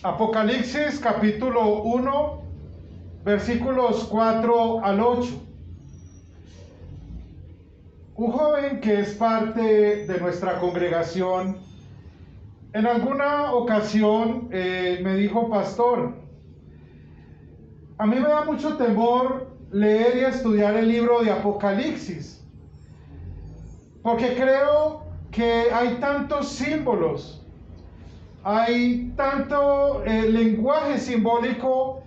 Apocalipsis capítulo 1, versículos 4 al 8. Un joven que es parte de nuestra congregación, en alguna ocasión me dijo: pastor, a mí me da mucho temor leer y estudiar el libro de Apocalipsis, porque creo que hay tantos símbolos, hay tanto lenguaje simbólico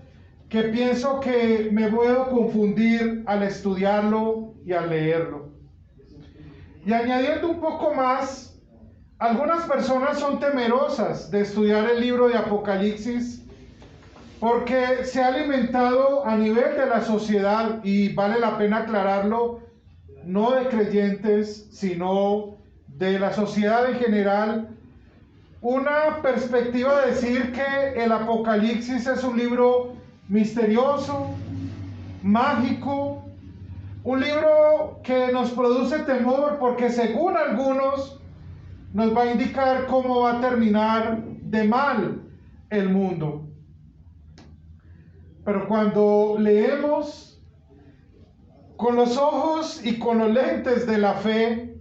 que pienso que me puedo confundir al estudiarlo y al leerlo. Y añadiendo un poco más, algunas personas son temerosas de estudiar el libro de Apocalipsis porque se ha alimentado a nivel de la sociedad, y vale la pena aclararlo, no de creyentes, sino de la sociedad en general, una perspectiva de decir que el Apocalipsis es un libro misterioso, mágico, un libro que nos produce temor porque según algunos nos va a indicar cómo va a terminar de mal el mundo. Pero cuando leemos con los ojos y con los lentes de la fe,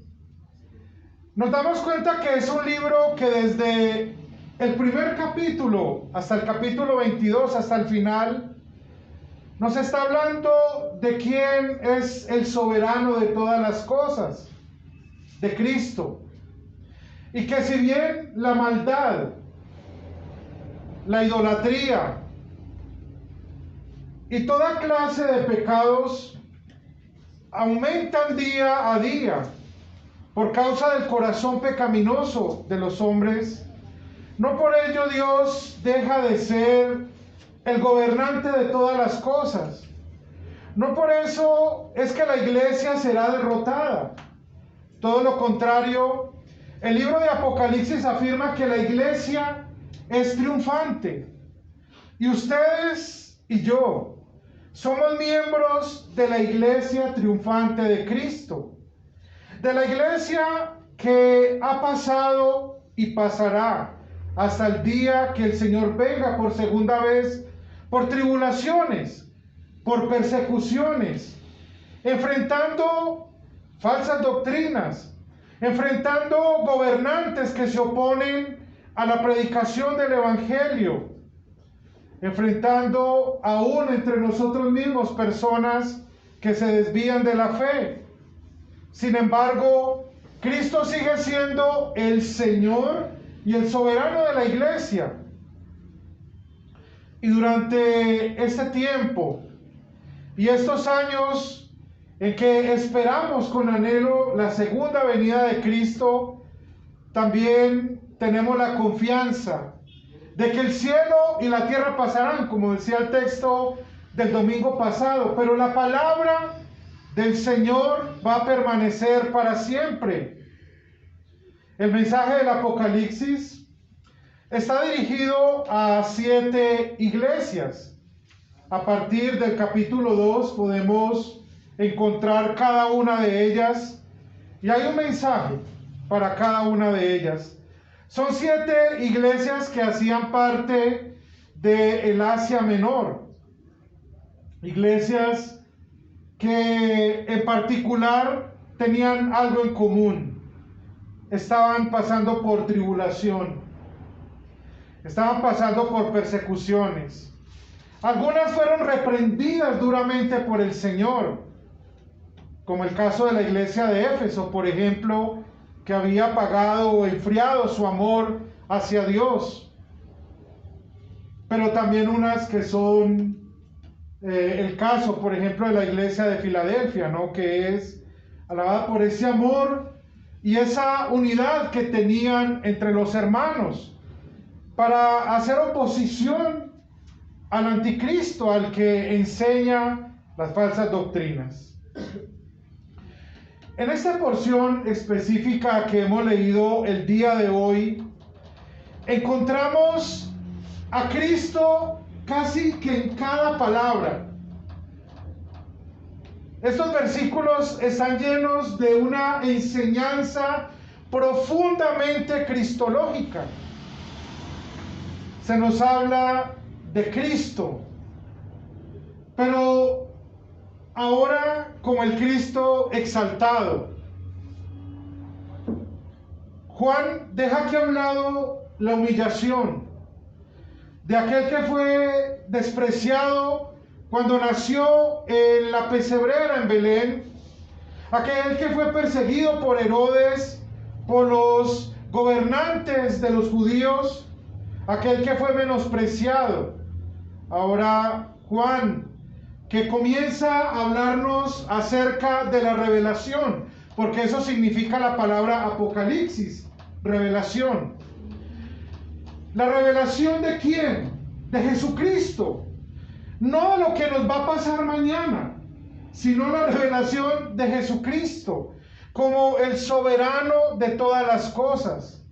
nos damos cuenta que es un libro que desde el primer capítulo hasta el capítulo 22, hasta el final, nos está hablando de quién es el soberano de todas las cosas, de Cristo. Y que si bien la maldad, la idolatría y toda clase de pecados aumentan día a día por causa del corazón pecaminoso de los hombres, no por ello Dios deja de ser el gobernante de todas las cosas. No por eso es que la iglesia será derrotada. Todo lo contrario, el libro de Apocalipsis afirma que la iglesia es triunfante. Y ustedes y yo somos miembros de la iglesia triunfante de Cristo. De la iglesia que ha pasado y pasará hasta el día que el Señor venga por segunda vez, por tribulaciones, por persecuciones, enfrentando falsas doctrinas, enfrentando gobernantes que se oponen a la predicación del Evangelio, enfrentando aún entre nosotros mismos personas que se desvían de la fe. Sin embargo, Cristo sigue siendo el Señor y el soberano de la iglesia. Y durante este tiempo y estos años en que esperamos con anhelo la segunda venida de Cristo, también tenemos la confianza de que el cielo y la tierra pasarán, como decía el texto del domingo pasado, pero la palabra del Señor va a permanecer para siempre. El mensaje del Apocalipsis está dirigido a 7 iglesias. A partir del capítulo 2 podemos encontrar cada una de ellas y hay un mensaje para cada una de ellas. Son 7 iglesias que hacían parte del Asia Menor, iglesias que en particular tenían algo en común. Estaban pasando por tribulación, estaban pasando por persecuciones. Algunas fueron reprendidas duramente por el Señor, como el caso de la iglesia de Éfeso, por ejemplo, que había apagado o enfriado su amor hacia Dios. Pero también unas que son el caso, por ejemplo, de la iglesia de Filadelfia, ¿no? Que es alabada por ese amor y esa unidad que tenían entre los hermanos para hacer oposición al anticristo, al que enseña las falsas doctrinas. En esta porción específica que hemos leído el día de hoy, encontramos a Cristo casi que en cada palabra. Estos versículos están llenos de una enseñanza profundamente cristológica. se nos habla de Cristo, pero ahora como el Cristo exaltado. Juan deja aquí a un lado la humillación de aquel que fue despreciado cuando nació en la pesebrera en Belén, aquel que fue perseguido por Herodes, por los gobernantes de los judíos, aquel que fue menospreciado. Ahora Juan, que comienza a hablarnos acerca de la revelación, porque eso significa la palabra apocalipsis, revelación. ¿La revelación de quién? De Jesucristo. No lo que nos va a pasar mañana, sino la revelación de Jesucristo como el soberano de todas las cosas.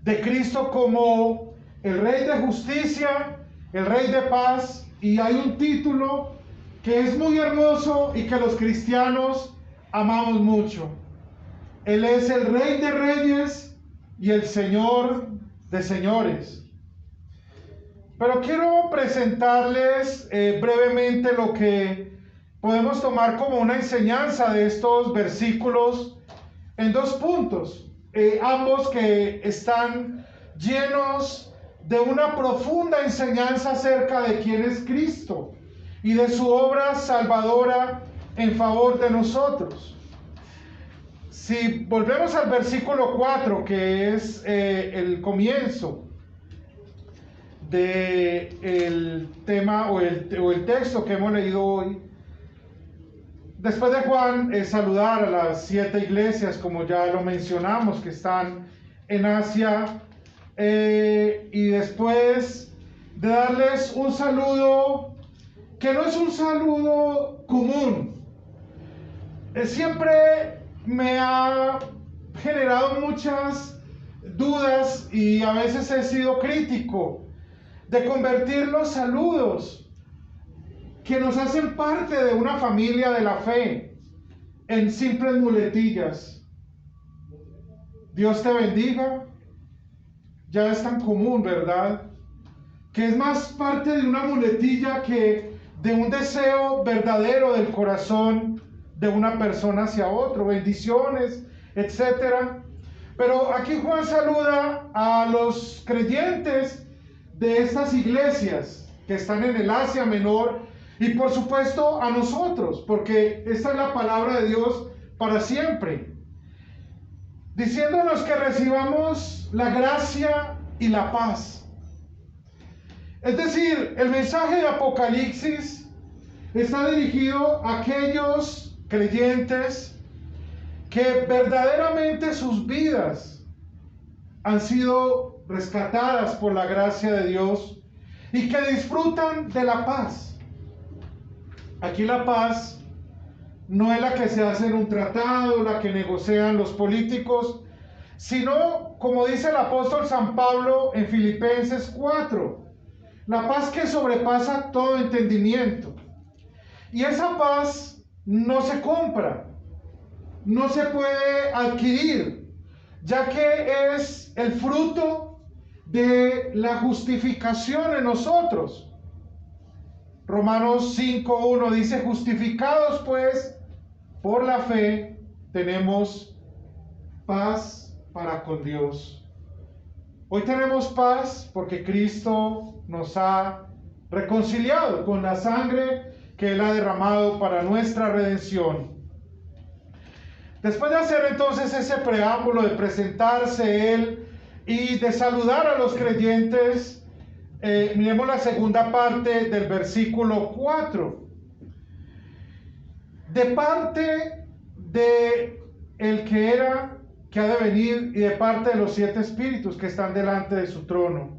De Cristo como el Rey de justicia, el Rey de paz, y hay un título que es muy hermoso y que los cristianos amamos mucho. Él es el Rey de reyes y el Señor de señores. Pero quiero presentarles brevemente lo que podemos tomar como una enseñanza de estos versículos en dos puntos, ambos que están llenos de una profunda enseñanza acerca de quién es Cristo y de su obra salvadora en favor de nosotros. Si volvemos al versículo 4, que es el comienzo del tema o el texto que hemos leído hoy, después de Juan saludar a las 7 iglesias, como ya lo mencionamos, que están en Asia, y después de darles un saludo que no es un saludo común, siempre me ha generado muchas dudas y a veces he sido crítico de convertir los saludos que nos hacen parte de una familia de la fe en simples muletillas. Dios te bendiga, ya es tan común, ¿verdad? Que es más parte de una muletilla que de un deseo verdadero del corazón de una persona hacia otro, bendiciones, etcétera. Pero aquí Juan saluda a los creyentes de estas iglesias que están en el Asia Menor y por supuesto a nosotros, porque esta es la palabra de Dios para siempre, diciéndonos que recibamos la gracia y la paz. Es decir, el mensaje de Apocalipsis está dirigido a aquellos creyentes que verdaderamente sus vidas han sido rescatadas por la gracia de Dios y que disfrutan de la paz. Aquí la paz no es la que se hace en un tratado, la que negocian los políticos, sino, como dice el apóstol San Pablo en Filipenses 4, la paz que sobrepasa todo entendimiento. Y esa paz no se compra, no se puede adquirir, ya que es el fruto de la justificación en nosotros. Romanos 5:1 dice: justificados pues por la fe, tenemos paz para con Dios. Hoy tenemos paz porque Cristo nos ha reconciliado con la sangre que Él ha derramado para nuestra redención. Después de hacer entonces ese preámbulo, de presentarse Él y de saludar a los creyentes, miremos la segunda parte del versículo 4. De parte de el que era, que ha de venir, y de parte de los 7 espíritus que están delante de su trono.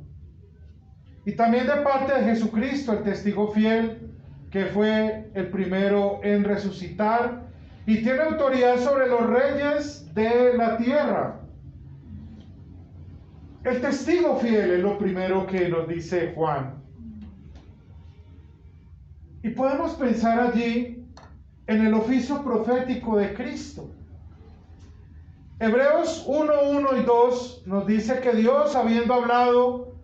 Y también de parte de Jesucristo, el testigo fiel, que fue el primero en resucitar y tiene autoridad sobre los reyes de la tierra. El testigo fiel es lo primero que nos dice Juan. Y podemos pensar allí en el oficio profético de Cristo. Hebreos 1:1 y 2 nos dice que Dios, habiendo hablado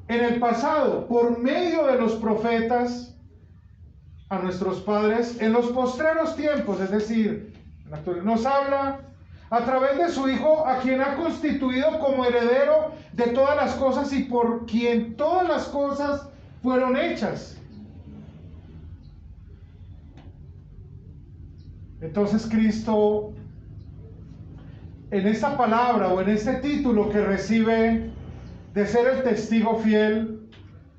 en el pasado, por medio de los profetas, a nuestros padres, en los postreros tiempos, es decir, en la actualidad, nos habla a través de su Hijo, a quien ha constituido como heredero de todas las cosas y por quien todas las cosas fueron hechas. Entonces Cristo, en esta palabra o en este título que recibe de ser el testigo fiel,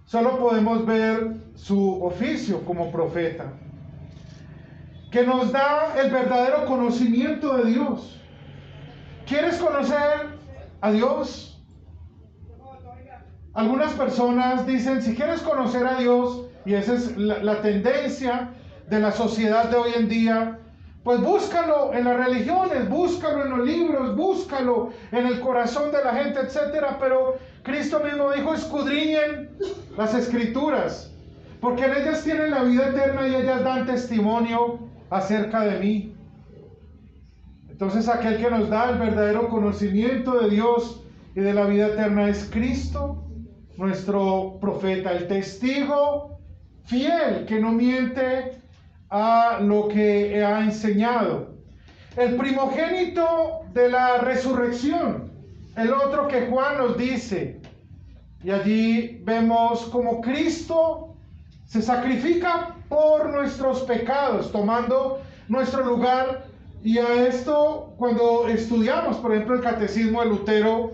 solo podemos ver su oficio como profeta, que nos da el verdadero conocimiento de Dios. ¿Quieres conocer a Dios? Algunas personas dicen, si quieres conocer a Dios, y esa es la tendencia de la sociedad de hoy en día, pues búscalo en las religiones, búscalo en los libros, búscalo en el corazón de la gente, etcétera. Pero Cristo mismo dijo, escudriñen las Escrituras, porque en ellas tienen la vida eterna y ellas dan testimonio acerca de mí. Entonces aquel que nos da el verdadero conocimiento de Dios y de la vida eterna es Cristo, nuestro profeta, el testigo fiel que no miente a lo que ha enseñado, el primogénito de la resurrección, el otro que Juan nos dice, y allí vemos como Cristo se sacrifica por nuestros pecados, tomando nuestro lugar. Y a esto, cuando estudiamos, por ejemplo, el Catecismo de Lutero,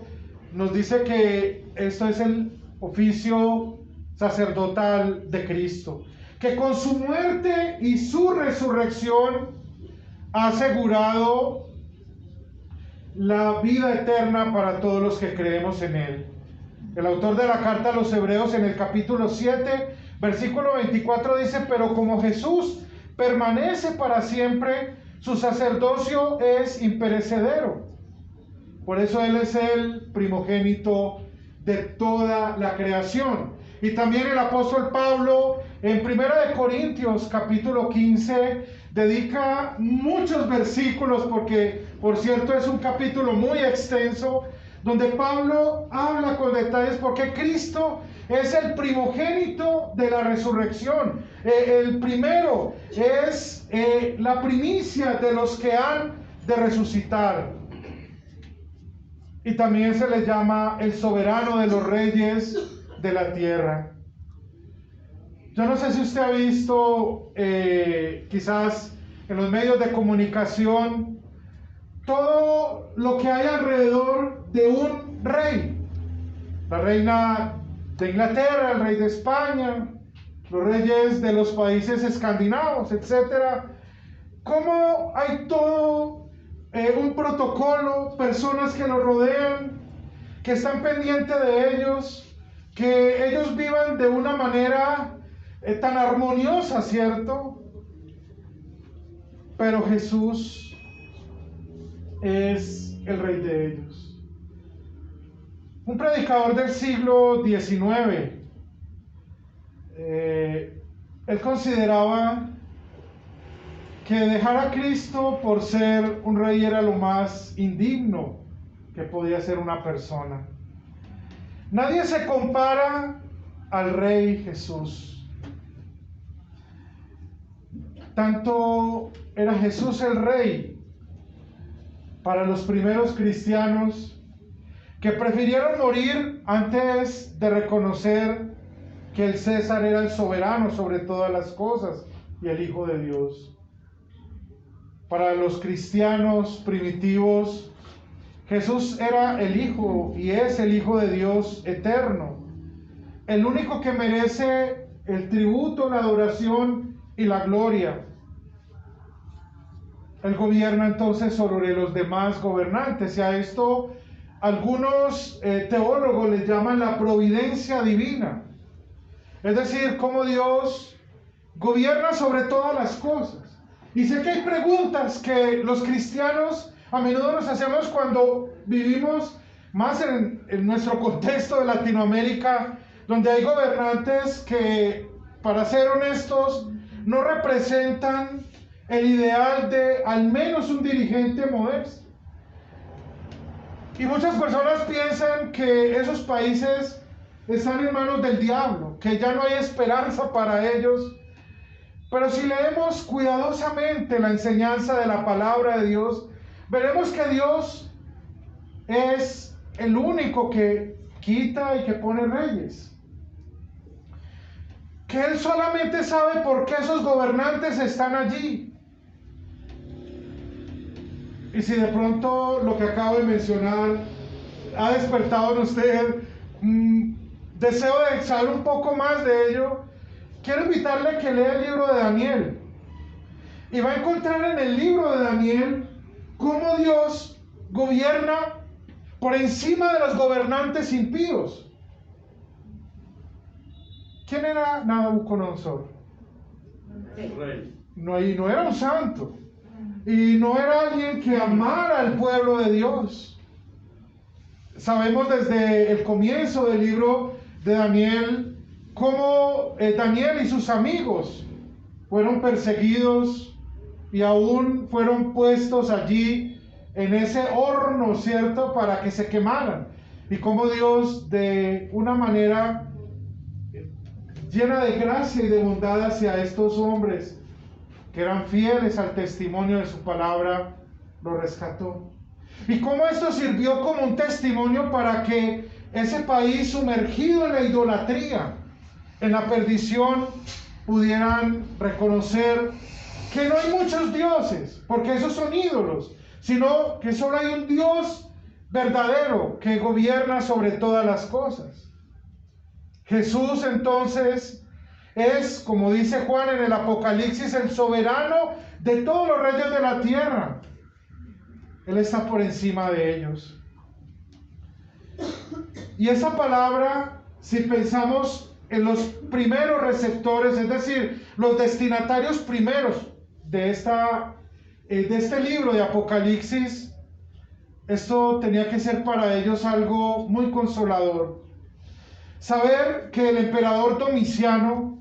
nos dice que esto es el oficio sacerdotal de Cristo, que con su muerte y su resurrección ha asegurado la vida eterna para todos los que creemos en Él. El autor de la carta a los Hebreos en el capítulo 7, versículo 24 dice, pero como Jesús permanece para siempre, su sacerdocio es imperecedero. Por eso Él es el primogénito de toda la creación. Y también el apóstol Pablo en 1 Corintios capítulo 15 dedica muchos versículos, porque por cierto es un capítulo muy extenso, donde Pablo habla con detalles porque Cristo es el primogénito de la resurrección. El primero es la primicia de los que han de resucitar. Y también se le llama el soberano de los reyes de la tierra. Yo no sé si usted ha visto, quizás en los medios de comunicación, todo lo que hay alrededor de un rey. La reina de Inglaterra, el rey de España, los reyes de los países escandinavos, etc. Cómo hay todo un protocolo, personas que los rodean, que están pendientes de ellos, que ellos vivan de una manera tan armoniosa, ¿cierto? Pero Jesús es el rey de ellos. Un predicador del siglo XIX, él consideraba que dejar a Cristo por ser un rey era lo más indigno que podía ser una persona. Nadie se compara al Rey Jesús. Tanto era Jesús el Rey para los primeros cristianos, que prefirieron morir antes de reconocer que el César era el soberano sobre todas las cosas y el Hijo de Dios. Para los cristianos primitivos, Jesús era el Hijo y es el Hijo de Dios eterno, el único que merece el tributo, la adoración y la gloria. Él gobierna entonces sobre los demás gobernantes, y a esto algunos teólogos les llaman la providencia divina. Es decir, cómo Dios gobierna sobre todas las cosas. Y sé que hay preguntas que los cristianos a menudo nos hacemos cuando vivimos más en nuestro contexto de Latinoamérica, donde hay gobernantes que, para ser honestos, no representan el ideal de al menos un dirigente modesto. Y muchas personas piensan que esos países están en manos del diablo, que ya no hay esperanza para ellos. Pero si leemos cuidadosamente la enseñanza de la palabra de Dios, veremos que Dios es el único que quita y que pone reyes. Que Él solamente sabe por qué esos gobernantes están allí. Y si de pronto lo que acabo de mencionar ha despertado en usted deseo de saber un poco más de ello, quiero invitarle a que lea el libro de Daniel. Y va a encontrar en el libro de Daniel cómo Dios gobierna por encima de los gobernantes impíos. ¿Quién era Nabucodonosor? No era un santo. Y no era alguien que amara al pueblo de Dios. Sabemos desde el comienzo del libro de Daniel cómo Daniel y sus amigos fueron perseguidos y aún fueron puestos allí en ese horno, ¿cierto?, para que se quemaran. Y cómo Dios, de una manera llena de gracia y de bondad hacia estos hombres que eran fieles al testimonio de su palabra, lo rescató. Y cómo esto sirvió como un testimonio para que ese país sumergido en la idolatría, en la perdición, pudieran reconocer que no hay muchos dioses, porque esos son ídolos, sino que solo hay un Dios verdadero que gobierna sobre todas las cosas. Jesús entonces es, como dice Juan en el Apocalipsis, el soberano de todos los reyes de la tierra. Él está por encima de ellos. Y esa palabra, si pensamos en los primeros receptores, es decir, los destinatarios primeros de este libro de Apocalipsis, esto tenía que ser para ellos algo muy consolador. Saber que el emperador Domiciano,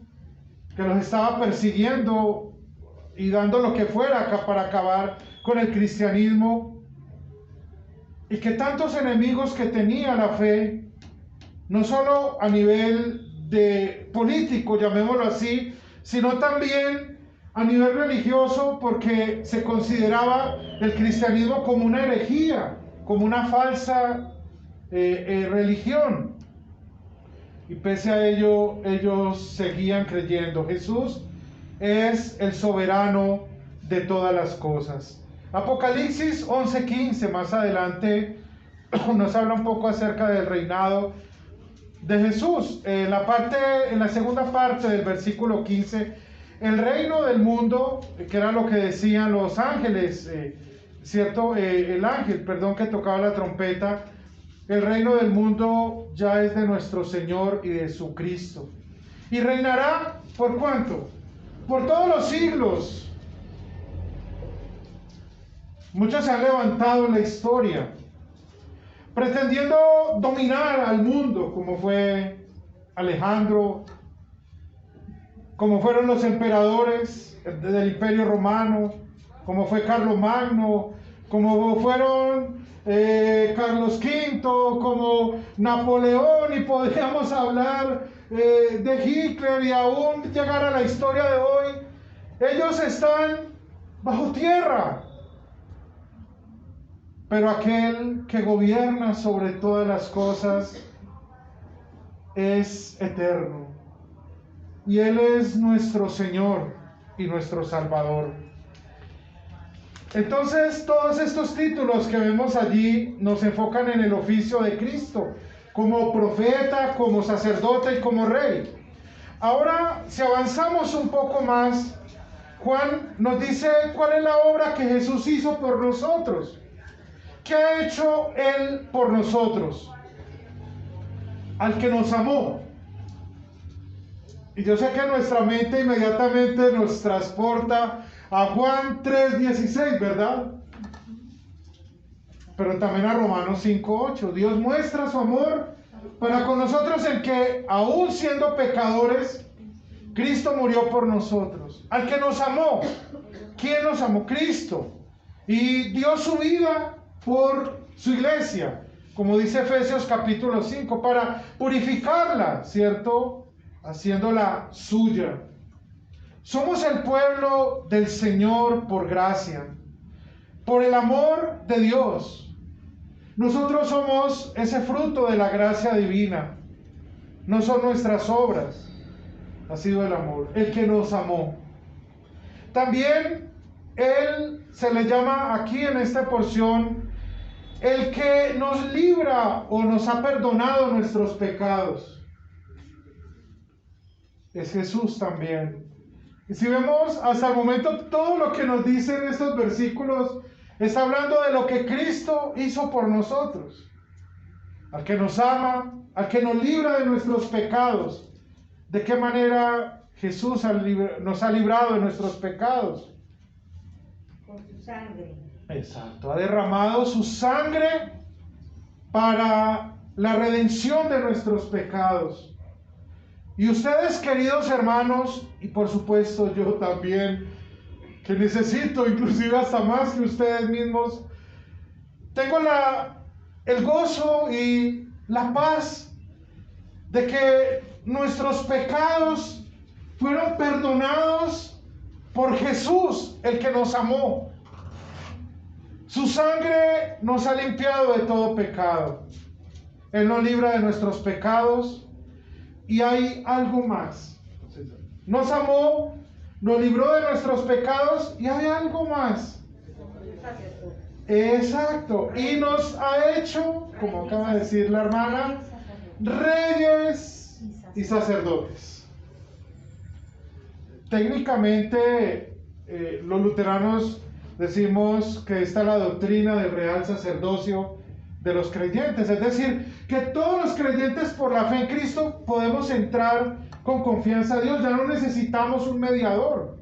que los estaba persiguiendo y dando lo que fuera para acabar con el cristianismo, y que tantos enemigos que tenía la fe, no solo a nivel de político, llamémoslo así, sino también a nivel religioso, porque se consideraba el cristianismo como una herejía, como una falsa religión. Y pese a ello, ellos seguían creyendo. Jesús es el soberano de todas las cosas. Apocalipsis 11:15, más adelante, nos habla un poco acerca del reinado de Jesús. En la segunda parte del versículo 15, el reino del mundo, que era lo que decían los ángeles, ¿cierto? El ángel, perdón, que tocaba la trompeta. El reino del mundo ya es de nuestro Señor y de su Cristo. Y reinará, ¿por cuánto? Por todos los siglos. Muchos se han levantado en la historia, pretendiendo dominar al mundo, como fue Alejandro, como fueron los emperadores del Imperio Romano, como fue Carlomagno, como fueron Carlos V, como Napoleón, y podríamos hablar de Hitler y aún llegar a la historia de hoy. Ellos están bajo tierra, pero aquel que gobierna sobre todas las cosas es eterno, y Él es nuestro Señor y nuestro Salvador. Entonces, todos estos títulos que vemos allí nos enfocan en el oficio de Cristo, como profeta, como sacerdote y como rey. Ahora, si avanzamos un poco más, Juan nos dice cuál es la obra que Jesús hizo por nosotros. ¿Qué ha hecho Él por nosotros? Al que nos amó. Y yo sé que nuestra mente inmediatamente nos transporta a Juan 3:16, ¿verdad? Pero también a Romanos 5:8. Dios muestra su amor para con nosotros en que, aún siendo pecadores, Cristo murió por nosotros. Al que nos amó. ¿Quién nos amó? Cristo. Y dio su vida por su iglesia. como dice Efesios capítulo 5, para purificarla, ¿cierto? Haciéndola suya. Somos el pueblo del Señor por gracia, por el amor de Dios. Nosotros somos ese fruto de la gracia divina. No son nuestras obras, ha sido el amor, el que nos amó. También Él se le llama aquí en esta porción el que nos libra o nos ha perdonado nuestros pecados. Es Jesús también. Y si vemos hasta el momento todo lo que nos dicen estos versículos, está hablando de lo que Cristo hizo por nosotros. Al que nos ama, al que nos libra de nuestros pecados. ¿De qué manera Jesús nos ha librado de nuestros pecados? Con su sangre. Exacto, ha derramado su sangre para la redención de nuestros pecados. Y ustedes, queridos hermanos, y por supuesto yo también, que necesito inclusive hasta más que ustedes mismos, tengo el gozo y la paz de que nuestros pecados fueron perdonados por Jesús, el que nos amó. Su sangre nos ha limpiado de todo pecado. Él nos libra de nuestros pecados. Y hay algo más. Nos amó, nos libró de nuestros pecados y hay algo más. Exacto. Y nos ha hecho, como acaba de decir la hermana, reyes y sacerdotes. Técnicamente, los luteranos decimos que esta es la doctrina del real sacerdocio de los creyentes, es decir, que todos los creyentes por la fe en Cristo podemos entrar con confianza a Dios. Ya no necesitamos un mediador.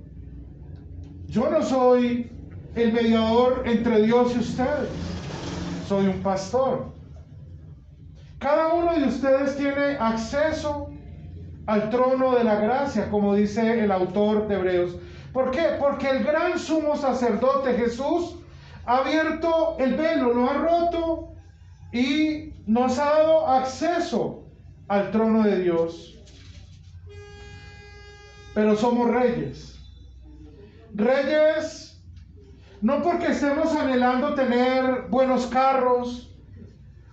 Yo no soy el mediador entre Dios y ustedes, soy un pastor. Cada uno de ustedes tiene acceso al trono de la gracia, como dice el autor de Hebreos. ¿Por qué? Porque el gran sumo sacerdote Jesús ha abierto el velo, lo ha roto y nos ha dado acceso al trono de Dios. Pero somos reyes. Reyes no porque estemos anhelando tener buenos carros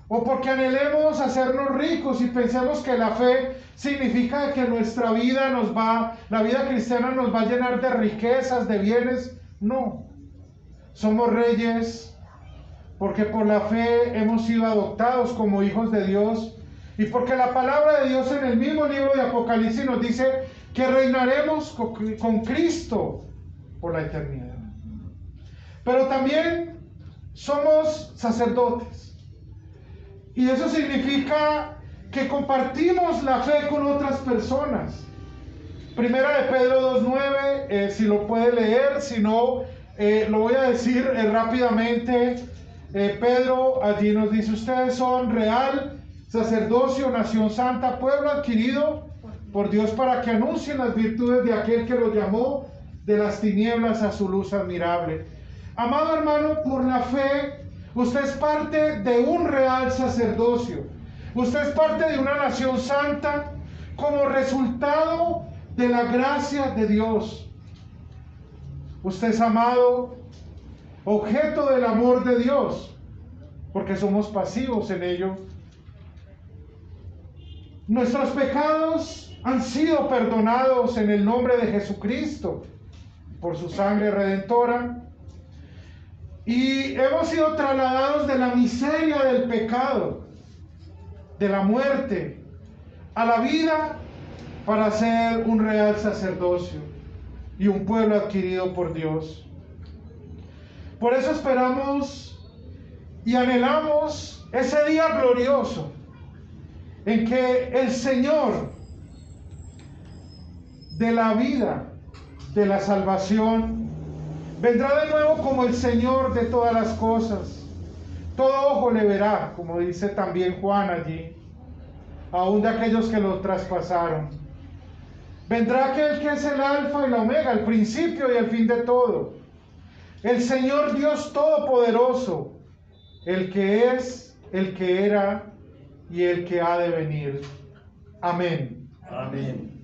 o porque anhelemos hacernos ricos y pensemos que la fe significa que nuestra vida la vida cristiana nos va a llenar de riquezas, de bienes. No. Somos reyes porque por la fe hemos sido adoptados como hijos de Dios y porque la palabra de Dios en el mismo libro de Apocalipsis nos dice que reinaremos con Cristo por la eternidad. Pero también somos sacerdotes y eso significa que compartimos la fe con otras personas. Primera de Pedro 2:9, si lo puede leer, si no, lo voy a decir rápidamente. Pedro allí nos dice: ustedes son real sacerdocio, nación santa, pueblo adquirido por Dios para que anuncien las virtudes de aquel que los llamó de las tinieblas a su luz admirable. Amado hermano, por la fe usted es parte de un real sacerdocio, usted es parte de una nación santa como resultado de la gracia de Dios. Usted es amado, objeto del amor de Dios, porque somos pasivos en ello. Nuestros pecados han sido perdonados en el nombre de Jesucristo, por su sangre redentora, y hemos sido trasladados de la miseria del pecado, de la muerte, a la vida, para ser un real sacerdocio y un pueblo adquirido por Dios. Por eso esperamos y anhelamos ese día glorioso en que el Señor de la vida, de la salvación, vendrá de nuevo como el Señor de todas las cosas. Todo ojo le verá, como dice también Juan allí, aún de aquellos que lo traspasaron. Vendrá aquel que es el alfa y la omega, el principio y el fin de todo. El Señor Dios Todopoderoso, el que es, el que era y el que ha de venir. Amén. Amén.